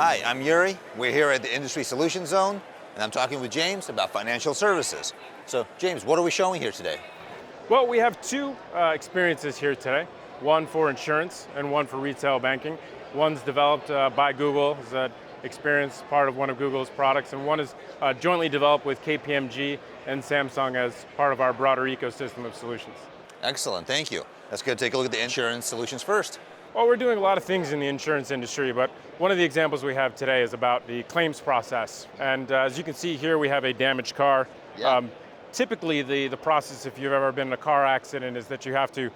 Hi, I'm Yuri. We're here at the Industry Solutions Zone, and I'm talking with James about financial services. So, James, what are we showing here today? Well, we have two experiences here today, one for insurance and one for retail banking. One's developed by Google, is an experience part of one of Google's products, and one is jointly developed with KPMG and Samsung as part of our broader ecosystem of solutions. Excellent, thank you. Let's go take a look at the insurance solutions first. Well, we're doing a lot of things in the insurance industry, but one of the examples we have today is about the claims process. And as you can see here, we have a damaged car. Yeah. Typically, the process, if you've ever been in a car accident, is that you have to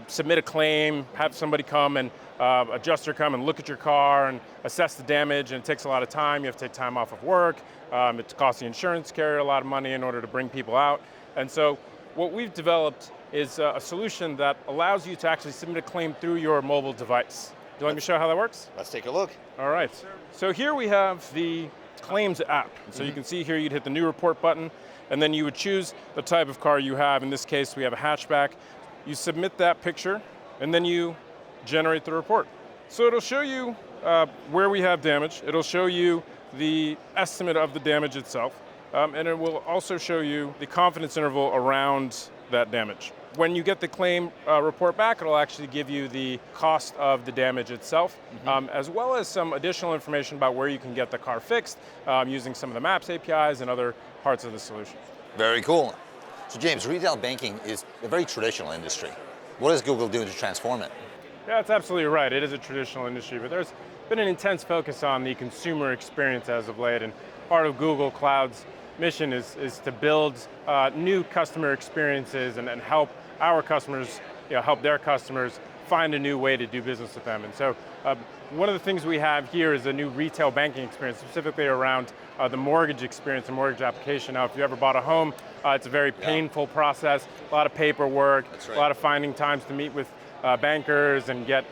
submit a claim, have somebody come and adjuster come and look at your car and assess the damage, and it takes a lot of time. You have to take time off of work. It costs the insurance carrier a lot of money in order to bring people out. And so what we've developed is a solution that allows you to actually submit a claim through your mobile device. Do you want me to show how that works? Let's take a look. All right. So here we have the Claims app. So you can see here you'd hit the new report button, and then you would choose the type of car you have. In this case, we have a hatchback. You submit that picture, and then you generate the report. So it'll show you where we have damage. It'll show you the estimate of the damage itself, and it will also show you the confidence interval around that damage. When you get the claim report back, it'll actually give you the cost of the damage itself, as well as some additional information about where you can get the car fixed using some of the Maps APIs and other parts of the solution. Very cool. So, James, retail banking is a very traditional industry. What is Google doing to transform it? Yeah, that's absolutely right. It is a traditional industry, but there's been an intense focus on the consumer experience as of late, and part of Google Cloud's mission is to build new customer experiences and help our customers, help their customers find a new way to do business with them. And so one of the things we have here is a new retail banking experience, specifically around the mortgage experience and mortgage application. Now, if you ever bought a home, it's a very painful process, a lot of paperwork, a lot of finding times to meet with bankers and get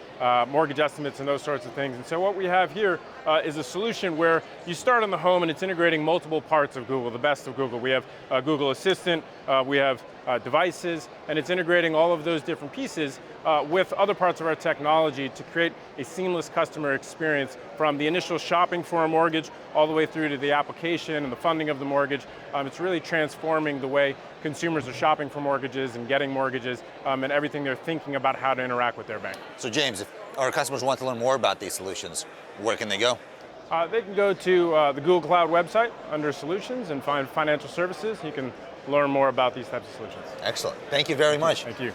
mortgage estimates and those sorts of things. And so what we have here is a solution where you start on the home and it's integrating multiple parts of Google, the best of Google. We have Google Assistant, we have devices, and it's integrating all of those different pieces with other parts of our technology to create a seamless customer experience from the initial shopping for a mortgage all the way through to the application and the funding of the mortgage. It's really transforming the way consumers are shopping for mortgages and getting mortgages and everything they're thinking about how to interact with their bank. So, James, if our customers want to learn more about these solutions, where can they go? They can go to the Google Cloud website under Solutions and find Financial Services. You can learn more about these types of solutions. Excellent. Thank you very much. Thank you.